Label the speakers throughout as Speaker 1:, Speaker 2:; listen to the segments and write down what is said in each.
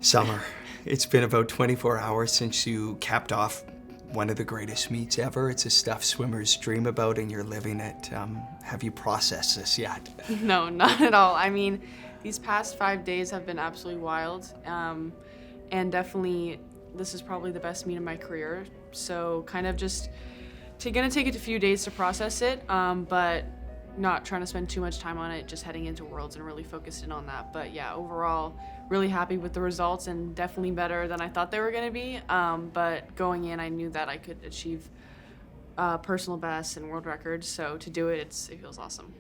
Speaker 1: Summer, it's been about 24 hours since you capped off one of the greatest meets ever. It's a stuff swimmers dream about and you're living it. Have you processed this yet?
Speaker 2: No, not at all. I mean, these past 5 days have been absolutely wild. And definitely, this is probably the best meet of my career. So kind of just gonna take it a few days to process it, but not trying to spend too much time on it, just heading into Worlds and really focused in on that. But yeah, overall, really happy with the results and definitely better than I thought they were gonna be. But going in, I knew that I could achieve personal bests and world records. So to do it, it feels awesome.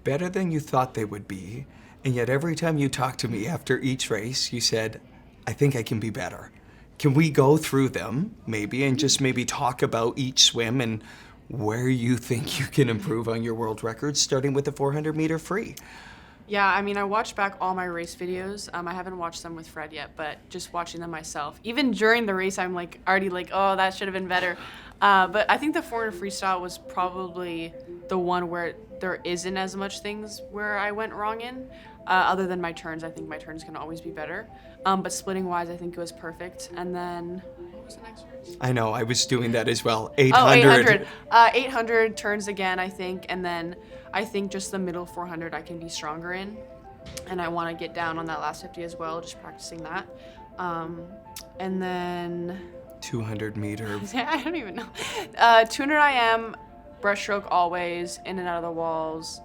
Speaker 1: Better than you thought they would be, and yet every time you talked to me after each race, you said, I think I can be better. Can we go through them, maybe, and just maybe talk about each swim and where you think you can improve on your world records, starting with the 400-meter free?
Speaker 2: Yeah, I mean, I watched back all my race videos. I haven't watched them with Fred yet, but just watching them myself. Even during the race, I'm already oh, that should have been better. But I think the 400 freestyle was probably the one where there isn't as much things where I went wrong in. Other than my turns, I think my turns can always be better. But splitting wise, I think it was perfect. And then, what was the next race?
Speaker 1: I know, I was doing that as well. 800.
Speaker 2: Oh, 800. 800 turns again, I think. And then I think just the middle 400 I can be stronger in. And I want to get down on that last 50 as well, just practicing that. And then
Speaker 1: 200 meter.
Speaker 2: I don't even know. 200 IM, breaststroke always, in and out of the walls.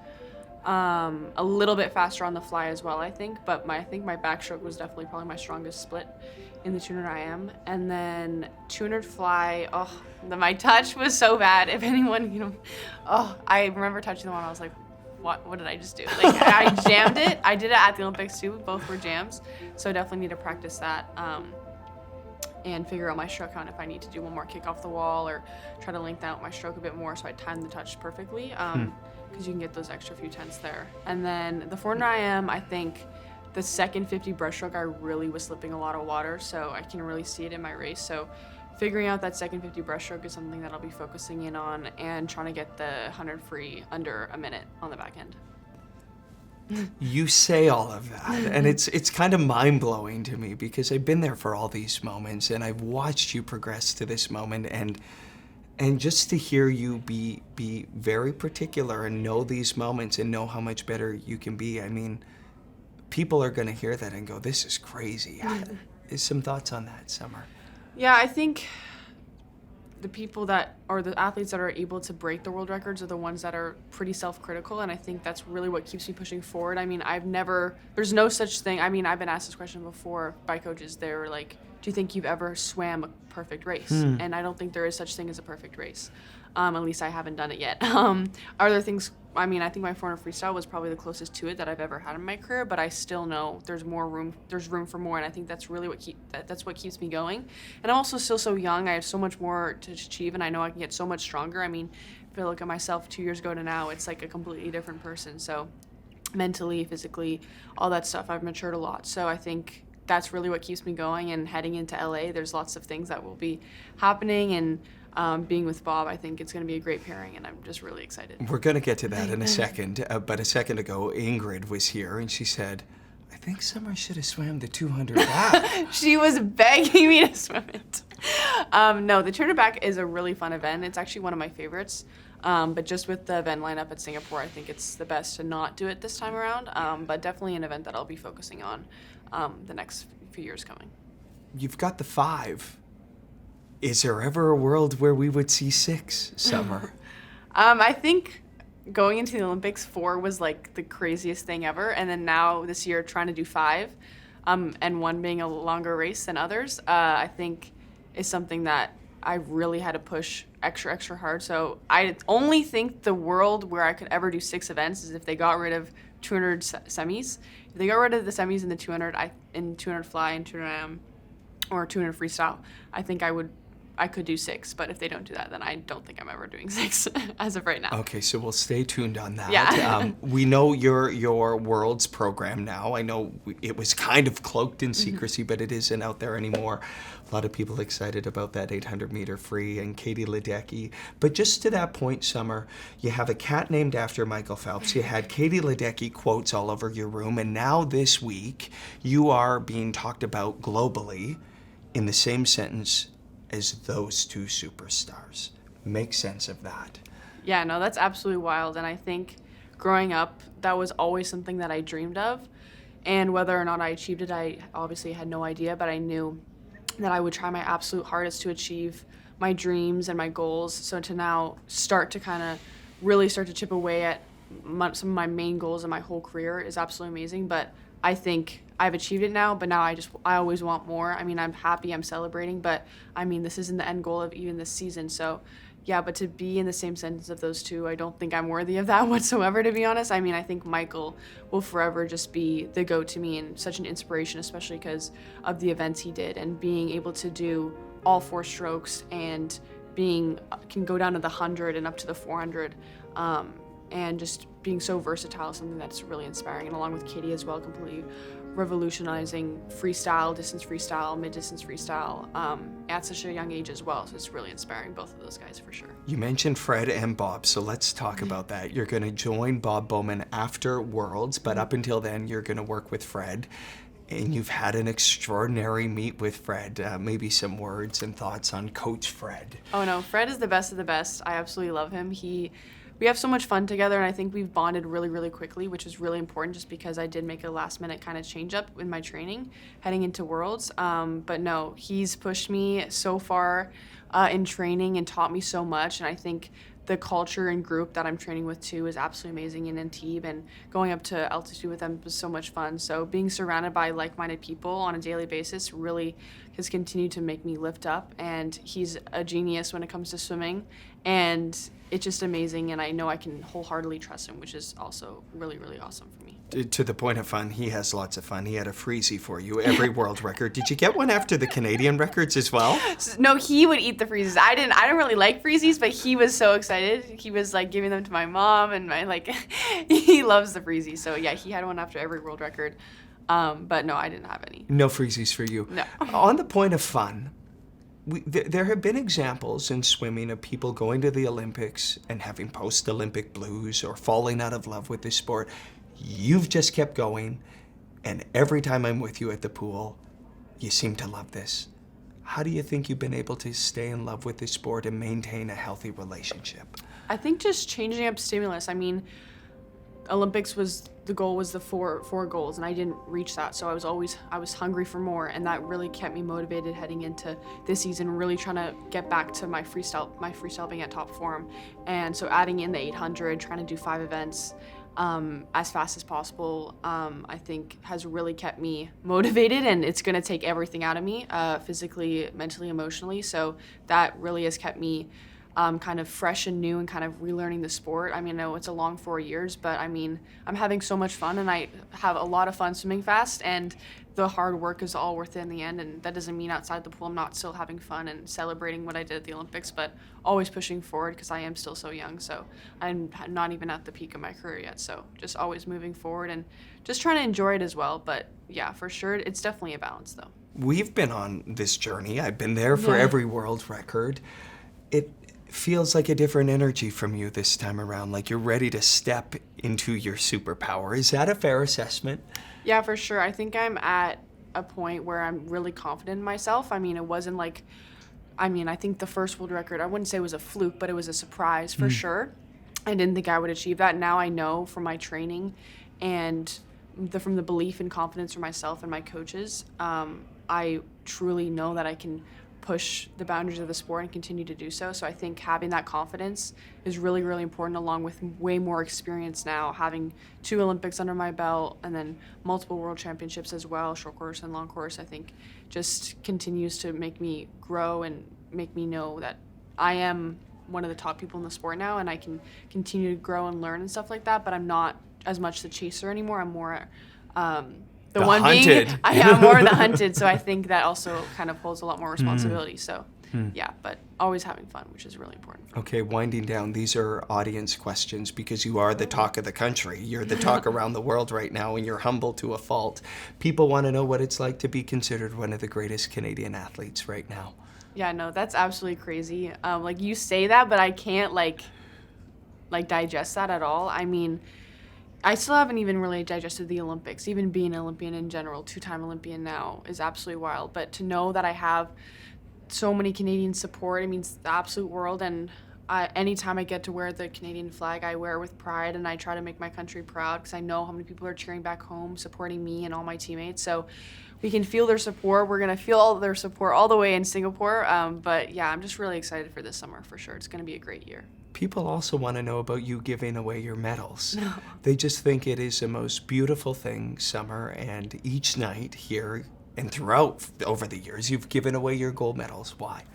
Speaker 2: A little bit faster on the fly as well, I think. But I think my backstroke was definitely probably my strongest split in the 200 IM. And then 200 fly, my touch was so bad. If anyone, I remember touching the one, I was like, what did I just do? I jammed it. I did it at the Olympics too. Both were jams. So I definitely need to practice that. And figure out my stroke count if I need to do one more kick off the wall or try to lengthen out my stroke a bit more so I time the touch perfectly, because you can get those extra few tenths there. And then the 400 IM, I think the second 50 breaststroke, I really was slipping a lot of water, so I can really see it in my race. So figuring out that second 50 breaststroke is something that I'll be focusing in on and trying to get the 100 free under a minute on the back end.
Speaker 1: You say all of that, and it's kind of mind-blowing to me because I've been there for all these moments, and I've watched you progress to this moment, and just to hear you be very particular and know these moments and know how much better you can be. I mean, people are going to hear that and go, this is crazy. Some thoughts on that, Summer?
Speaker 2: Yeah, I think the people the athletes that are able to break the world records are the ones that are pretty self-critical, and I think that's really what keeps me pushing forward. I mean, there's no such thing. I mean, I've been asked this question before by coaches. They were like, do you think you've ever swam a perfect race? And I don't think there is such thing as a perfect race. At least I haven't done it yet. Are there things, I mean, I think my 400 freestyle was probably the closest to it that I've ever had in my career, but I still know there's room for more, and I think that's really that's what keeps me going. And I'm also still so young. I have so much more to achieve, and I know I can get so much stronger. I mean, if I look at myself 2 years ago to now, it's like a completely different person. So mentally, physically, all that stuff, I've matured a lot. So I think that's really what keeps me going, and heading into LA, there's lots of things that will be happening, and being with Bob, I think it's going to be a great pairing, and I'm just really excited.
Speaker 1: We're going to get to that in a second, but a second ago, Ingrid was here, and she said, I think Summer should have swam the 200 back.
Speaker 2: She was begging me to swim it. No, the 200 back is a really fun event. It's actually one of my favorites, but just with the event lineup at Singapore, I think it's the best to not do it this time around, but definitely an event that I'll be focusing on the next few years coming.
Speaker 1: You've got the 5. Is there ever a world where we would see 6, Summer?
Speaker 2: I think going into the Olympics, 4 was like the craziest thing ever. And then now this year trying to do 5, and one being a longer race than others, I think is something that I really had to push extra hard. So I only think the world where I could ever do 6 events is if they got rid of 200 semis. If they got rid of the semis in the 200, in 200 fly and 200 or 200 freestyle, I think I would I could do 6, but if they don't do that, then I don't think I'm ever doing 6 as of right now.
Speaker 1: Okay, so we'll stay tuned on that.
Speaker 2: Yeah.
Speaker 1: We know your Worlds program now. I know it was kind of cloaked in secrecy, but it isn't out there anymore. A lot of people excited about that 800-meter free and Katie Ledecky. But just to that point, Summer, you have a cat named after Michael Phelps. You had Katie Ledecky quotes all over your room, and now this week you are being talked about globally in the same sentence as those two superstars. Make sense of that.
Speaker 2: Yeah, no, that's absolutely wild. And I think growing up, that was always something that I dreamed of. And whether or not I achieved it, I obviously had no idea, but I knew that I would try my absolute hardest to achieve my dreams and my goals. So to now start to kind of really start to chip away at some of my main goals in my whole career is absolutely amazing. But I think I've achieved it now, but now I always want more. I mean, I'm happy, I'm celebrating, but I mean, this isn't the end goal of even this season. So yeah, but to be in the same sentence of those two, I don't think I'm worthy of that whatsoever, to be honest. I mean, I think Michael will forever just be the GOAT to me and such an inspiration, especially because of the events he did and being able to do all 4 strokes and can go down to the 100 and up to the 400. And just being so versatile is something that's really inspiring. And along with Katie as well, completely revolutionizing freestyle, distance freestyle, mid-distance freestyle at such a young age as well. So it's really inspiring, both of those guys for sure.
Speaker 1: You mentioned Fred and Bob, so let's talk about that. You're going to join Bob Bowman after Worlds, but up until then, you're going to work with Fred. And you've had an extraordinary meet with Fred. Maybe some words and thoughts on Coach Fred.
Speaker 2: Oh no, Fred is the best of the best. I absolutely love him. We have so much fun together, and I think we've bonded really, really quickly, which is really important just because I did make a last-minute kind of change-up in my training heading into Worlds. But no, he's pushed me so far in training and taught me so much, and I think the culture and group that I'm training with too is absolutely amazing in Antibes, and going up to altitude with them was so much fun. So being surrounded by like-minded people on a daily basis really has continued to make me lift up, and he's a genius when it comes to swimming, and it's just amazing, and I know I can wholeheartedly trust him, which is also really, really awesome for me.
Speaker 1: To the point of fun, he has lots of fun. He had a freezy for you, every world record. Did you get one after the Canadian records as well?
Speaker 2: No, he would eat the freezes. I don't really like freezies, but he was so excited. He was like giving them to my mom, and he loves the freezies. So yeah, he had one after every world record. But no, I didn't have any.
Speaker 1: No freezies for you.
Speaker 2: No.
Speaker 1: On the point of fun, there have been examples in swimming of people going to the Olympics and having post-Olympic blues or falling out of love with this sport. You've just kept going, and every time I'm with you at the pool, you seem to love this. How do you think you've been able to stay in love with this sport and maintain a healthy relationship?
Speaker 2: I think just changing up stimulus. I mean, Olympics the goal was the four goals, and I didn't reach that. So I was hungry for more, and that really kept me motivated heading into this season, really trying to get back to my freestyle being at top form. And so adding in the 800, trying to do 5 events as fast as possible, I think has really kept me motivated, and it's going to take everything out of me, physically, mentally, emotionally. So that really has kept me kind of fresh and new and kind of relearning the sport. I mean, I know it's a long 4 years, but I mean, I'm having so much fun, and I have a lot of fun swimming fast, and the hard work is all worth it in the end. And that doesn't mean outside the pool I'm not still having fun and celebrating what I did at the Olympics, but always pushing forward because I am still so young. So I'm not even at the peak of my career yet. So just always moving forward and just trying to enjoy it as well. But yeah, for sure, it's definitely a balance though.
Speaker 1: We've been on this journey. I've been there for every world record. It feels like a different energy from you this time around, like you're ready to step into your superpower. Is that a fair assessment?
Speaker 2: Yeah, for sure. I think I'm at a point where I'm really confident in myself. I mean, it wasn't like, I think the first world record, I wouldn't say it was a fluke, but it was a surprise for sure. I didn't think I would achieve that. Now I know from my training and from the belief and confidence from myself and my coaches, I truly know that I can push the boundaries of the sport and continue to do so. So I think having that confidence is really, really important, along with way more experience now, having 2 Olympics under my belt and then multiple world championships as well, short course and long course. I think just continues to make me grow and make me know that I am one of the top people in the sport now, and I can continue to grow and learn and stuff like that. But I'm not as much the chaser anymore. I'm more
Speaker 1: the hunted.
Speaker 2: I am more the hunted, so I think that also kind of holds a lot more responsibility. So yeah, but always having fun, which is really important.
Speaker 1: Okay, winding down, these are audience questions because you are the talk of the country. You're the talk around the world right now, and you're humble to a fault. People want to know what it's like to be considered one of the greatest Canadian athletes right now.
Speaker 2: Yeah, no, that's absolutely crazy. Like, you say that, but I can't, like digest that at all. I mean, I still haven't even really digested the Olympics. Even being an Olympian in general, 2-time Olympian now, is absolutely wild. But to know that I have so many Canadian support, it means the absolute world. And anytime I get to wear the Canadian flag, I wear it with pride, and I try to make my country proud because I know how many people are cheering back home, supporting me and all my teammates. So we can feel their support. We're going to feel all their support all the way in Singapore. But yeah, I'm just really excited for this summer for sure. It's going to be a great year.
Speaker 1: People also want to know about you giving away your medals. No. They just think it is the most beautiful thing, Summer, and each night here and throughout over the years, you've given away your gold medals. Why?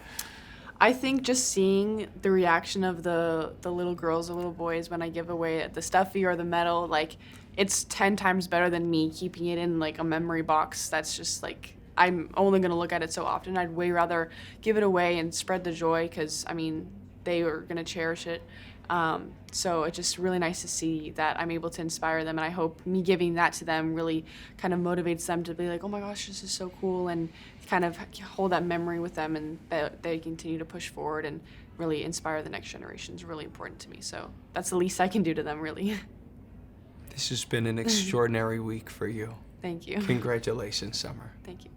Speaker 2: I think just seeing the reaction of the little girls, the little boys when I give away the stuffy or the medal, like, it's 10 times better than me keeping it in, like, a memory box. That's just, like, I'm only going to look at it so often. I'd way rather give it away and spread the joy because, I mean, they are going to cherish it. So it's just really nice to see that I'm able to inspire them, and I hope me giving that to them really kind of motivates them to be like, oh my gosh, this is so cool, and kind of hold that memory with them, and they continue to push forward and really inspire the next generation is really important to me. So that's the least I can do to them, really.
Speaker 1: This has been an extraordinary week for you.
Speaker 2: Thank you.
Speaker 1: Congratulations, Summer.
Speaker 2: Thank you.